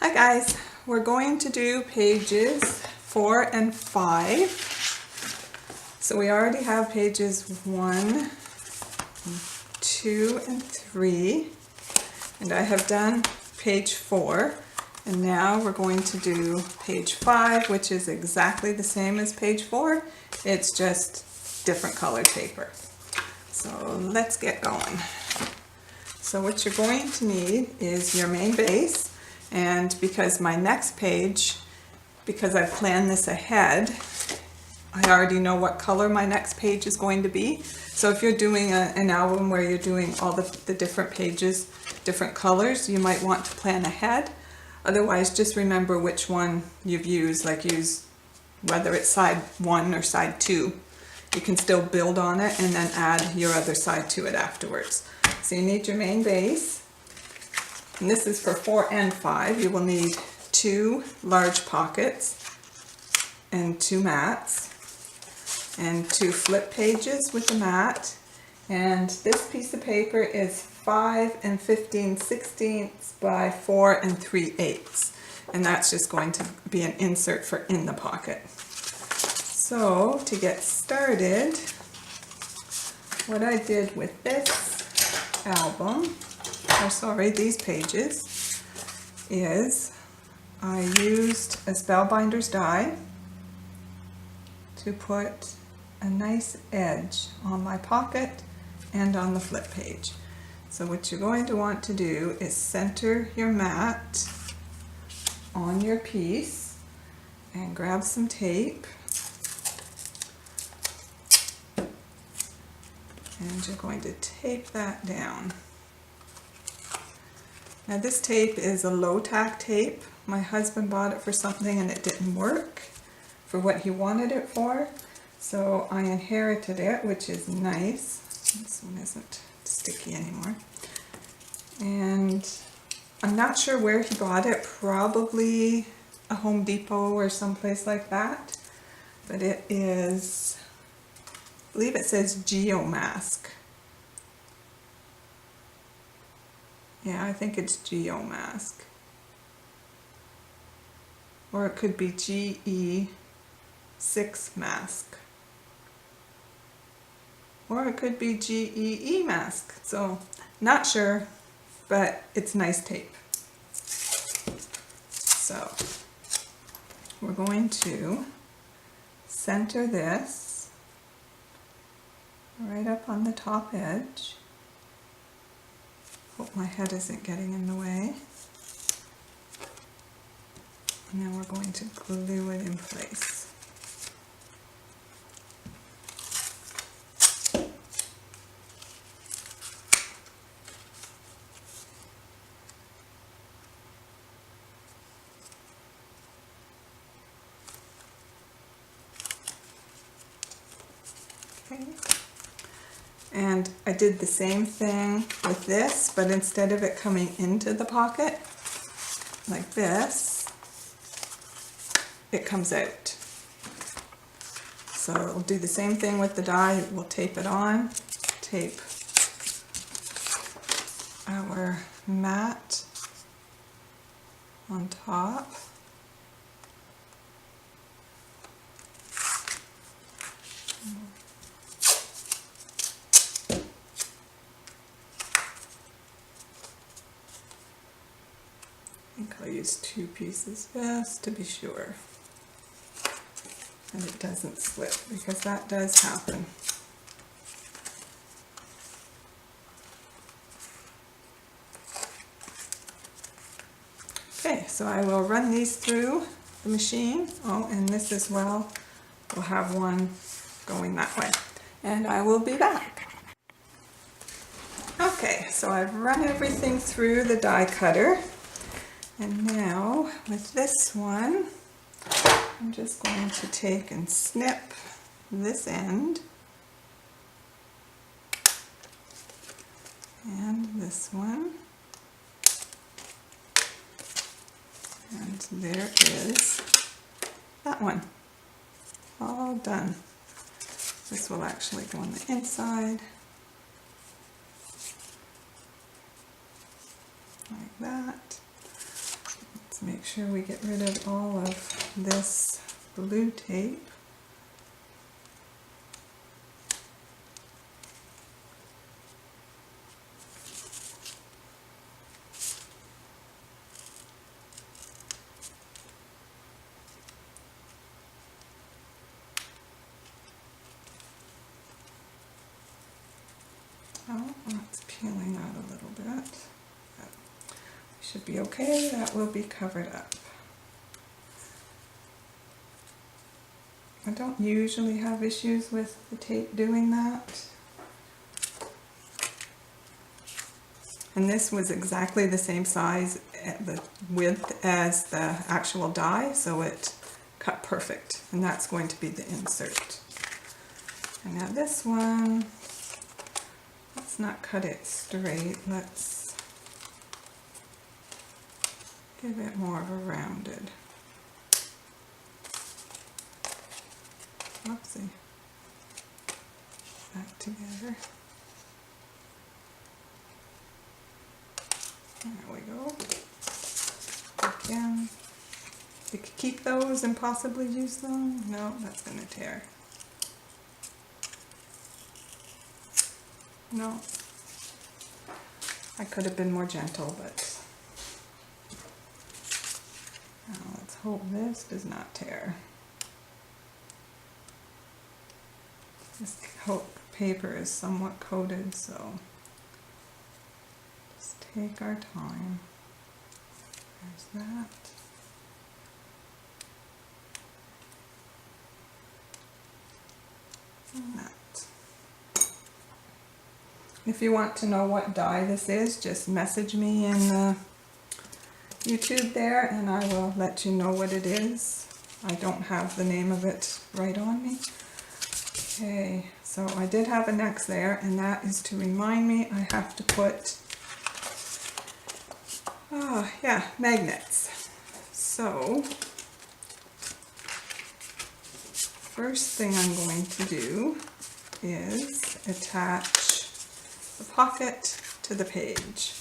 Hi guys, we're going to do pages 4 and 5. So we already have pages 1, 2, and 3. And I have done page 4. And now we're going to do page 5, which is exactly the same as page 4. It's just different colored paper. So let's get going. So what you're going to need is your main base. And because my next page, because I've planned this ahead, I already know what color my next page is going to be. So if you're doing an album where you're doing all the different pages, different colors, you might want to plan ahead. Otherwise, just remember which one you've used, like use whether it's side 1 or side 2. You can still build on it and then add your other side to it afterwards. So you need your main base. And this is for 4 and 5. You will need 2 large pockets and 2 mats and 2 flip pages with a mat. And this piece of paper is 5 15/16 by 4 3/8. And that's just going to be an insert for in the pocket. So to get started, what I did with this album, or sorry, these pages, is I used a Spellbinders die to put a nice edge on my pocket and on the flip page. So what you're going to want to do is center your mat on your piece and grab some tape. And you're going to tape that down. Now this tape is a low tack tape. My husband bought it for something and it didn't work for what he wanted it for. So I inherited it, which is nice. This one isn't sticky anymore. And I'm not sure where he bought it, probably a Home Depot or someplace like that. But it is, I believe it says Geomask. Yeah, I think it's Geomask. Or it could be GE6 mask. Or it could be GEE mask. So, not sure, but it's nice tape. So, we're going to center this right up on the top edge. Hope my head isn't getting in the way. And then we're going to glue it in place. Okay. And I did the same thing with this, but instead of it coming into the pocket, like this, it comes out. So we'll do the same thing with the die. We'll tape it on, tape our mat on top. I think I'll use 2 pieces just to be sure. And it doesn't slip, because that does happen. Okay, so I will run these through the machine. Oh, and this as well. We'll have one going that way. And I will be back. Okay, so I've run everything through the die cutter. And now with this one, I'm just going to take and snip this end and this one, and there is that one, all done. This will actually go on the inside like that. Let's Let's make sure we get rid of all of this blue tape. Oh, it's peeling out a little bit. That should be okay. That will be covered up. I don't usually have issues with the tape doing that. And this was exactly the same size, the width as the actual die, so it cut perfect. And that's going to be the insert. And now this one, let's not cut it straight. Let's give it more of a rounded. Oopsie. Back together. There we go. Again. You could keep those and possibly use them. No, that's going to tear. No. I could have been more gentle, but now let's hope this does not tear. This paper is somewhat coated, so just take our time. There's that. And that. If you want to know what die this is, just message me in the YouTube there and I will let you know what it is. I don't have the name of it right on me. Okay, so I did have an X there, and that is to remind me I have to put, magnets. So, first thing I'm going to do is attach the pocket to the page.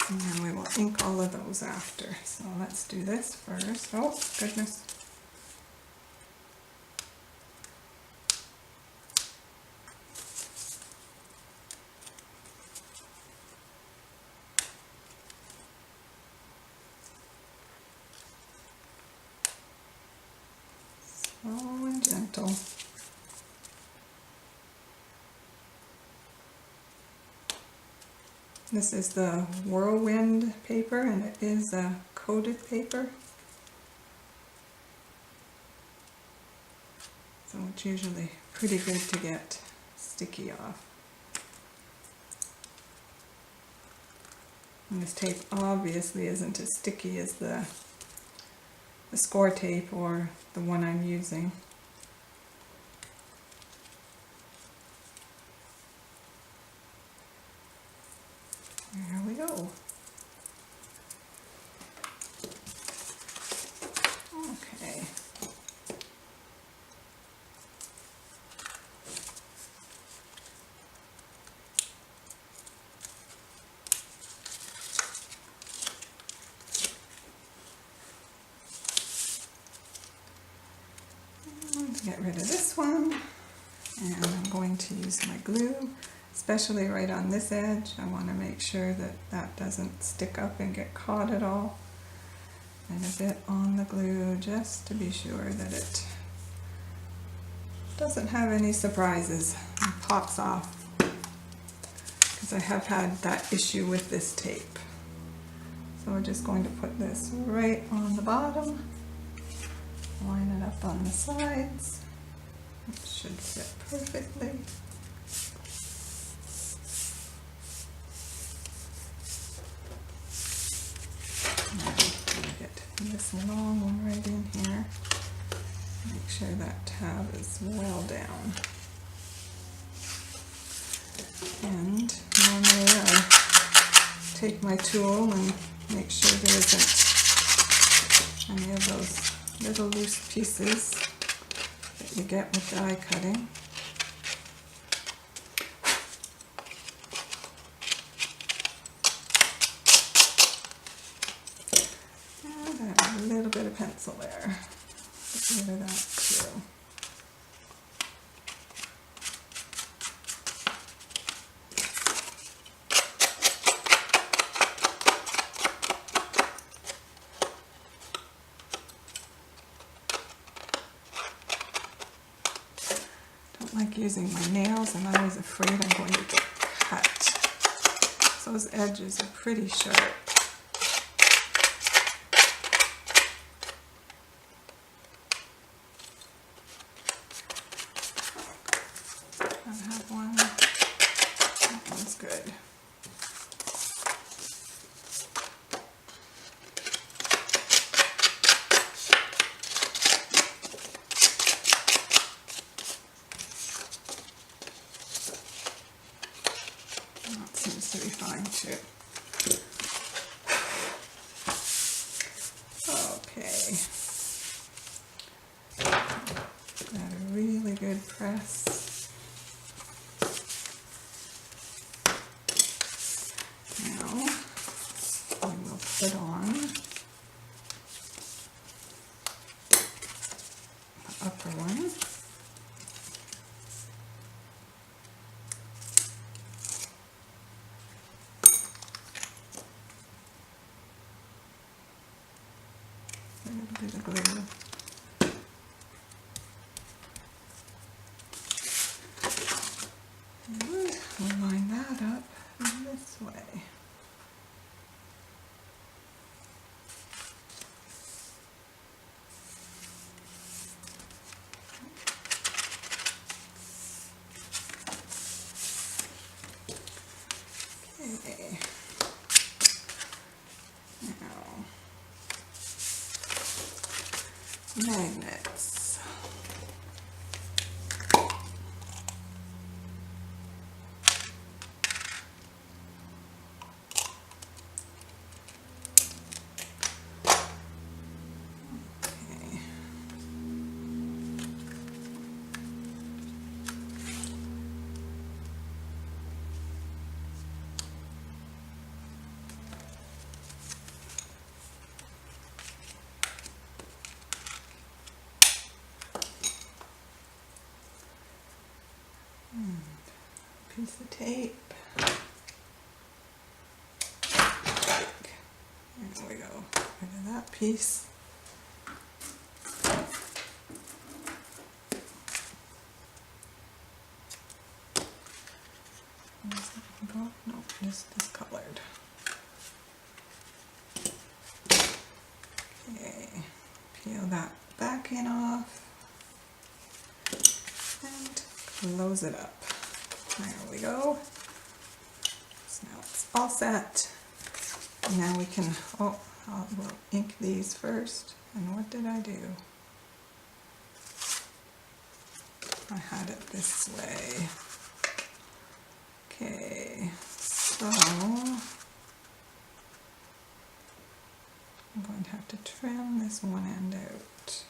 And then we will ink all of those after. So let's do this first. Oh, goodness. Slow and gentle. This is the Whirlwind paper, and it is a coated paper. So it's usually pretty good to get sticky off. And this tape obviously isn't as sticky as the score tape or the one I'm using. There we go. Okay. Get rid of this one, and I'm going to use my glue, especially right on this edge. I want to make sure that that doesn't stick up and get caught at all, and a bit on the glue just to be sure that it doesn't have any surprises and pops off, because I have had that issue with this tape. So we're just going to put this right on the bottom. Line it up on the sides. It should fit perfectly. Now I'm going to get this long one right in here. Make sure that tab is well down. And normally I take my tool and make sure there isn't any of those little loose pieces that you get with die cutting. And I have a little bit of pencil there. Get rid of that too. Don't like using my nails. I'm always afraid I'm going to get cut. Those edges are pretty sharp. I have one. That one's good. That seems to be fine too. Okay. Got a really good press. Now we will put on the upper one. A little bit of glue. And we'll line that up this way. Okay. Now, magnets. Okay. Piece of tape. There we go. Rid of that piece. Where's that go? No, just discolored. Okay, peel that backing off and close it up. There we go. So now it's all set. Now we can, we'll ink these first. And what did I do? I had it this way. Okay, so I'm going to have to trim this one end out.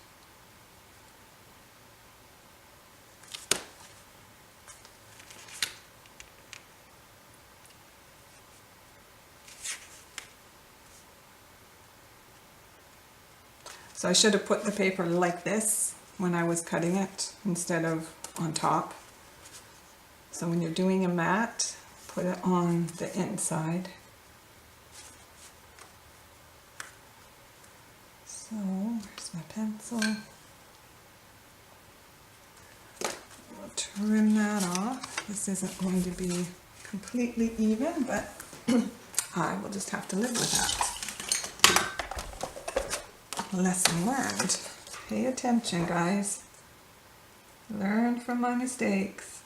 So I should have put the paper like this when I was cutting it instead of on top. So when you're doing a mat, put it on the inside. So where's my pencil? We'll trim that off. This isn't going to be completely even, but I will just have to live with that. Lesson learned. Pay attention, guys. Learn from my mistakes.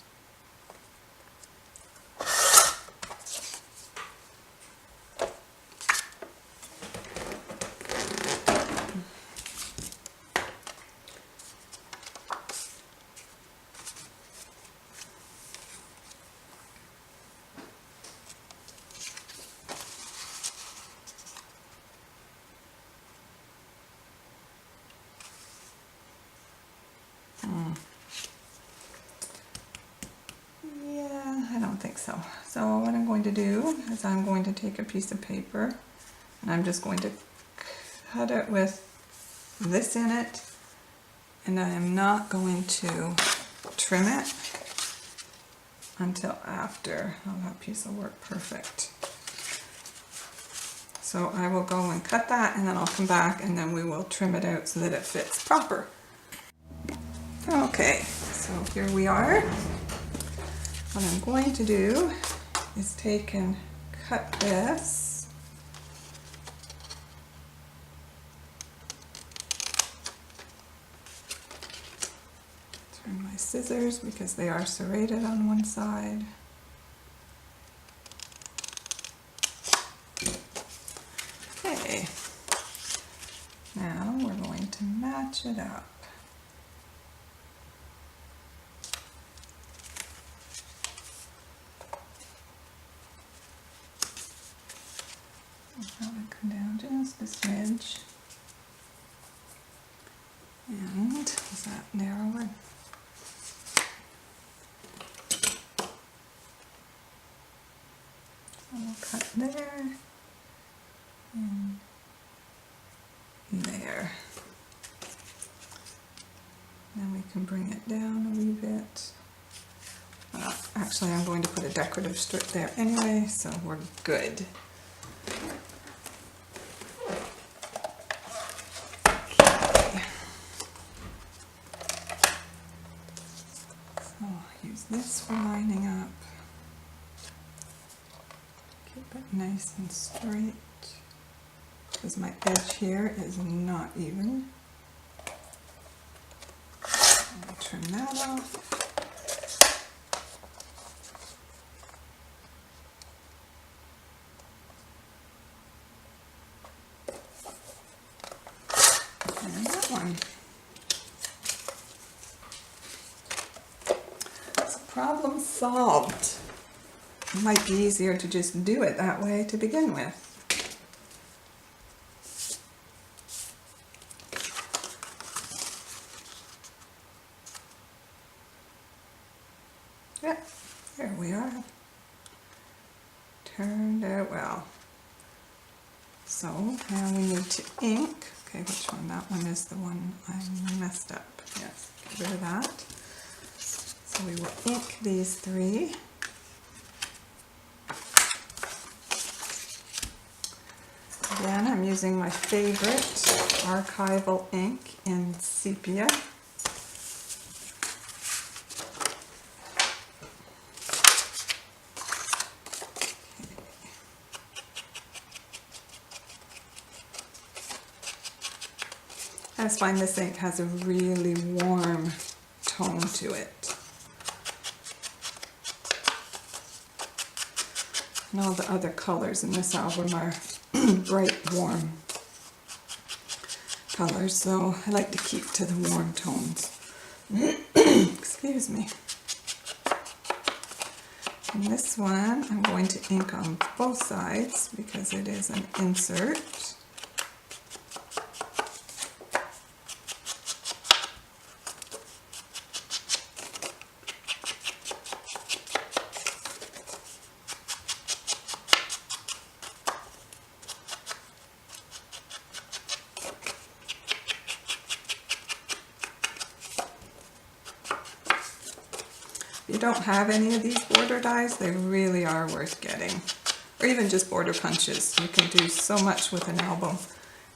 Yeah, I don't think so. So what I'm going to do is I'm going to take a piece of paper and I'm just going to cut it with this in it, and I am not going to trim it until after. Oh, that piece will work perfect. So I will go and cut that, and then I'll come back and then we will trim it out so that it fits proper. Okay, so here we are. What I'm going to do is take and cut this. Turn my scissors because they are serrated on one side. Okay, now we're going to match it up. I'll have it come down just a smidge. And is that narrower? So we'll cut there and there. Then we can bring it down a wee bit. Actually, I'm going to put a decorative strip there anyway, so we're good. Okay. So I'll use this for lining up. Keep it nice and straight, because my edge here is not even. I'll trim that off. And that one. So problem solved. It might be easier to just do it that way to begin with. Yeah, there we are. Turned out well. So now we need to ink. Okay, which one? That one is the one I messed up. Yes, get rid of that. So we will ink these three. Again, I'm using my favorite archival ink in sepia. I just find this ink has a really warm tone to it. And all the other colors in this album are bright, warm colors, so I like to keep to the warm tones. Excuse me. And this one, I'm going to ink on both sides because it is an insert. If you don't have any of these border dies, they really are worth getting. Or even just border punches. You can do so much with an album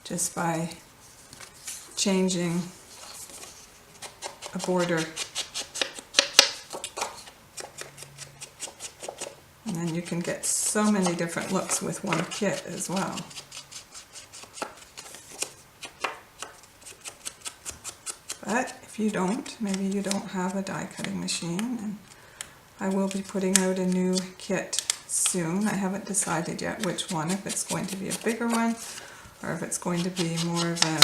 just by changing a border. And then you can get so many different looks with one kit as well. But if you don't, maybe you don't have a die cutting machine, and I will be putting out a new kit soon. I haven't decided yet which one, if it's going to be a bigger one or if it's going to be more of a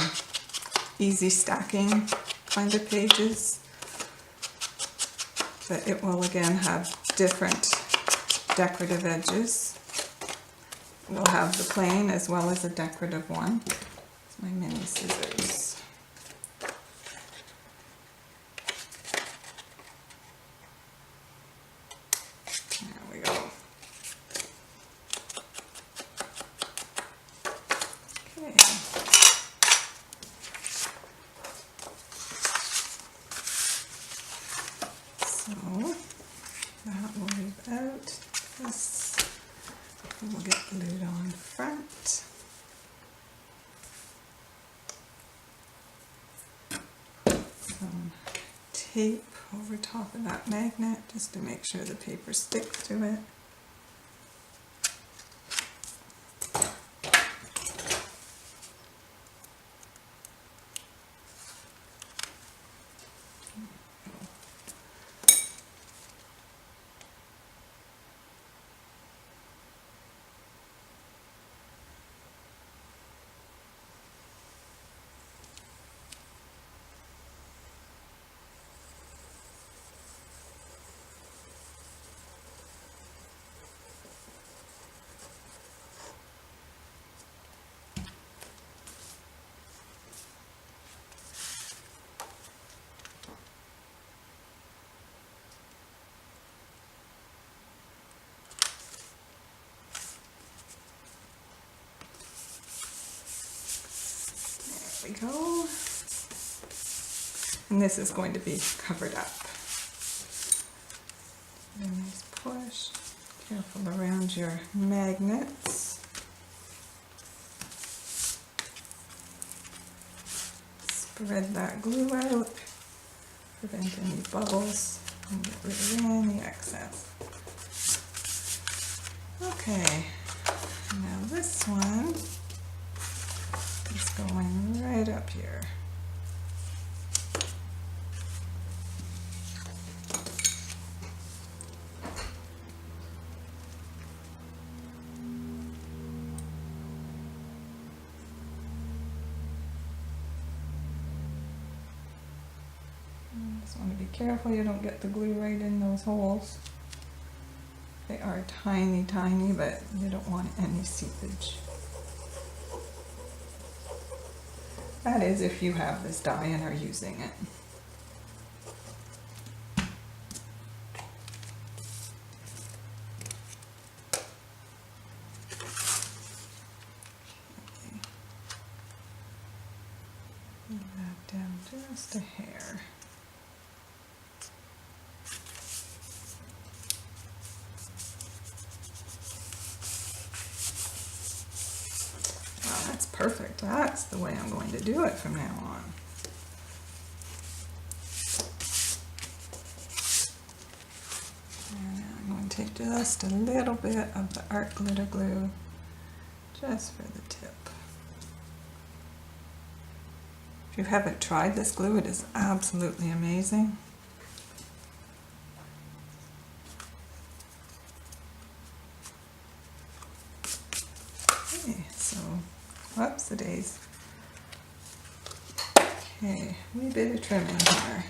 easy stacking kind of pages. But it will again have different decorative edges. We'll have the plain as well as a decorative one. It's my mini scissors. tape over top of that magnet just to make sure the paper sticks to it. There we go. And this is going to be covered up. A nice push. Careful around your magnets. Spread that glue out. Prevent any bubbles and get rid of any excess. Okay, now this one is going right up here. Just want to be careful you don't get the glue right in those holes. They are tiny, tiny, but you don't want any seepage. That is if you have this die and are using it. Move that down just a hair. Wow, that's perfect. That's the way I'm going to do it from now on. And I'm going to take just a little bit of the art glitter glue just for the tip. If you haven't tried this glue, it is absolutely amazing. Okay, so, whoops, the days. Okay, wee bit of trimming here.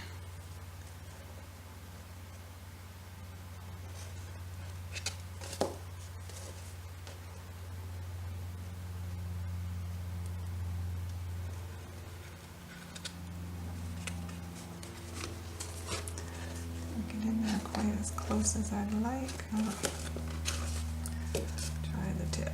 As close as I'd like. Try the tip.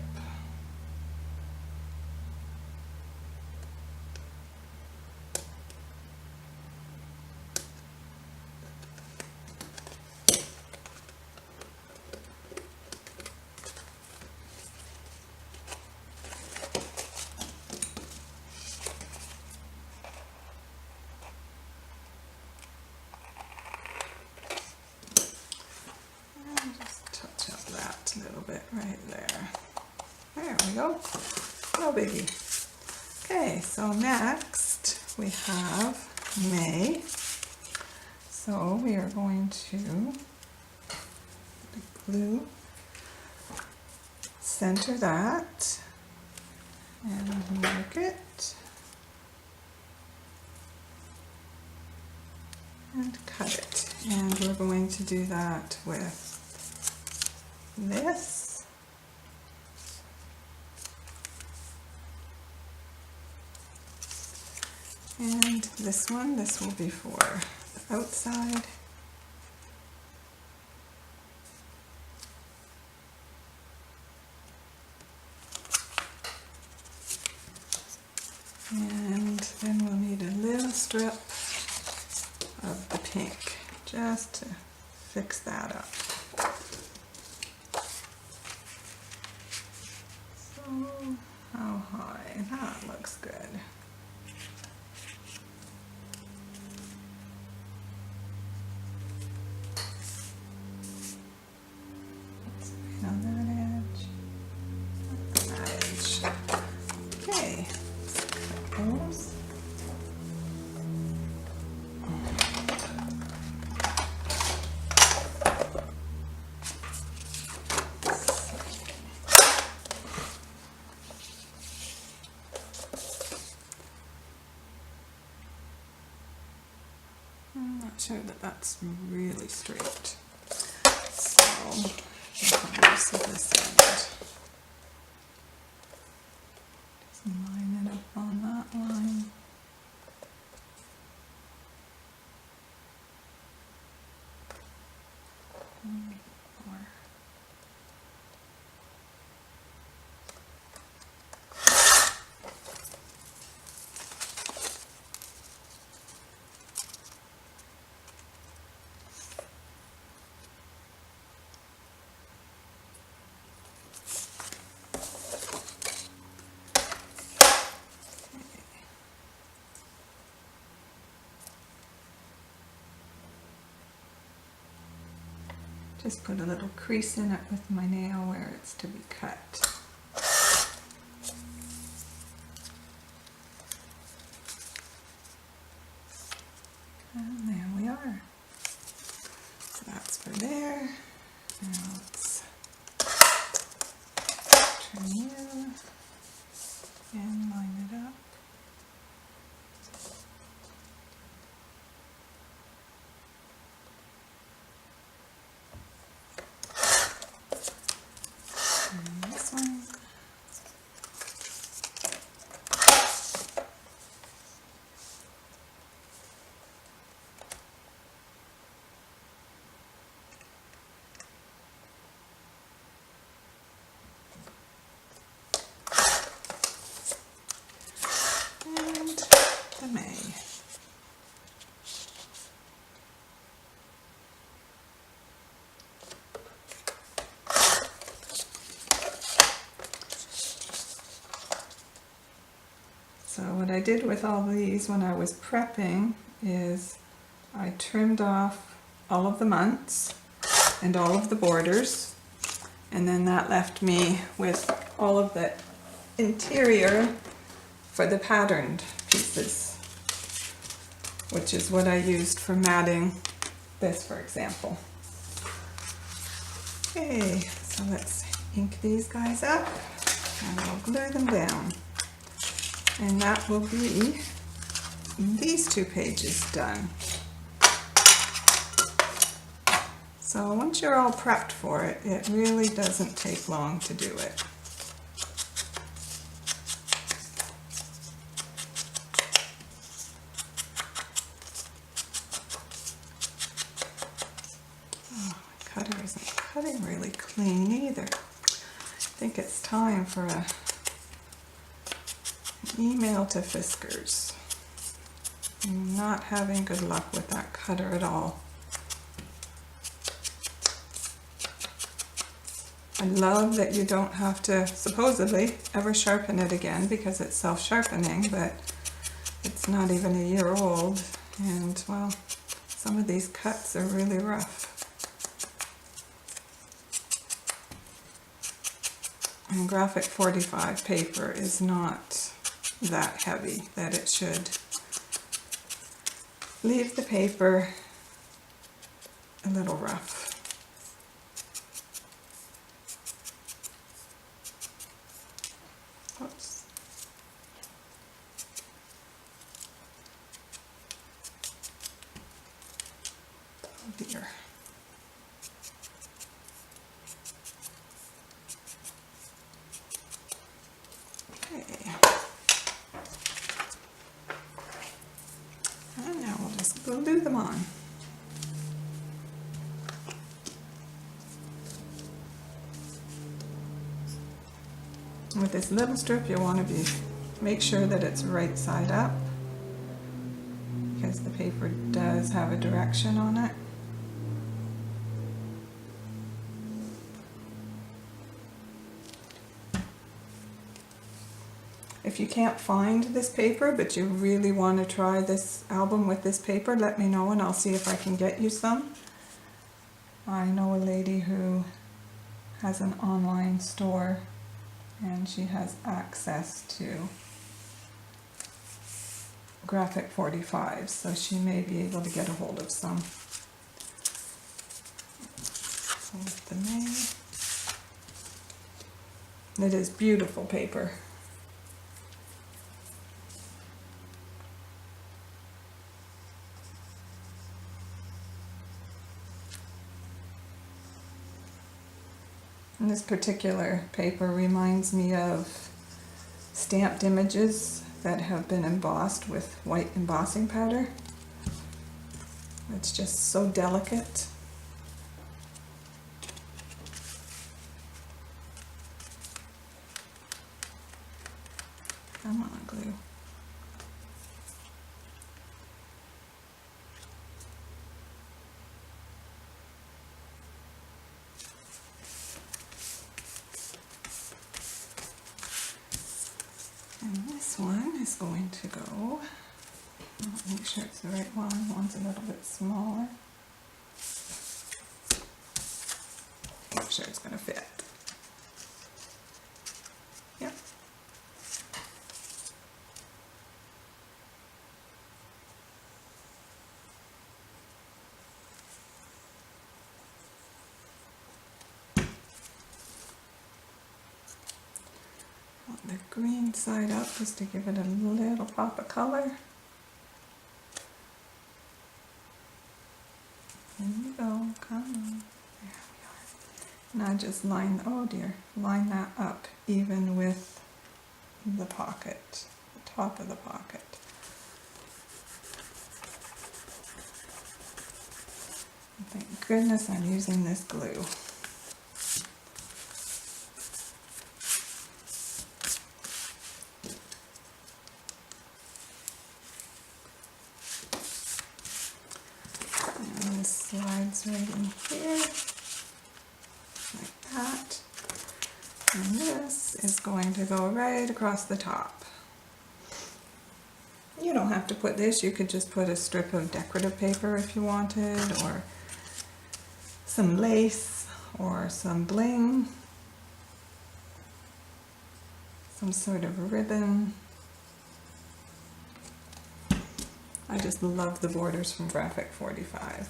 A little bit right there. There we go. No biggie. Okay, so next we have May. So we are going to glue, center that, and mark it, and cut it. And we're going to do that with this, and this one. This will be for the outside. And then we'll need a little strip of the pink just to fix that up. How high? That looks good. not sure that that's really straight. So I'll see this end. Just line it up on that line. Just put a little crease in it with my nail where it's to be cut. And there we are. So that's for there. Now let's trim you and line it up. And this one. The May. So what I did with all these when I was prepping is I trimmed off all of the months and all of the borders, and then that left me with all of the interior for the patterned pieces, which is what I used for matting this, for example. Okay, so let's ink these guys up and I'll glue them down. And that will be these 2 pages done. So once you're all prepped for it, it really doesn't take long to do it. Cutter isn't cutting really clean either. I think it's time for an email to Fiskars. I'm not having good luck with that cutter at all. I love that you don't have to, supposedly, ever sharpen it again because it's self-sharpening, but it's not even a year old, and well, some of these cuts are really rough. And graphic 45 paper is not that heavy that it should leave the paper a little rough. Oops. Oh dear. And now we'll just glue them on. With this little strip, you want to make sure that it's right side up, because the paper does have a direction on it. If you can't find this paper, but you really want to try this album with this paper, let me know and I'll see if I can get you some. I know a lady who has an online store and she has access to graphic 45s, so she may be able to get a hold of some. So with the May. It is beautiful paper. And this particular paper reminds me of stamped images that have been embossed with white embossing powder. It's just so delicate. Come on, glue. And this one is going to go, I'll make sure it's the right one, one's a little bit smaller. Make sure it's going to fit. Yep. The green side up just to give it a little pop of color. There we go, come on. There we are. And I just line, oh dear, line that up even with the pocket, the top of the pocket. Thank goodness I'm using this glue. Slides right in here, like that. And this is going to go right across the top. You don't have to put this, you could just put a strip of decorative paper if you wanted, or some lace, or some bling, some sort of ribbon. I just love the borders from Graphic 45.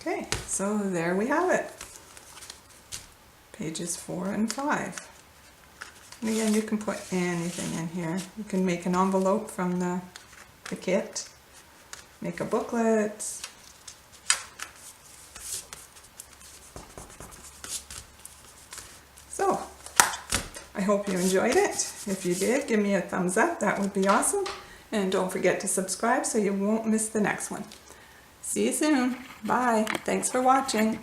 Okay, so there we have it. Pages 4 and 5. And again, you can put anything in here. You can make an envelope from the kit, make a booklet. So, I hope you enjoyed it. If you did, give me a thumbs up, that would be awesome. And don't forget to subscribe so you won't miss the next one. See you soon. Bye. Thanks for watching.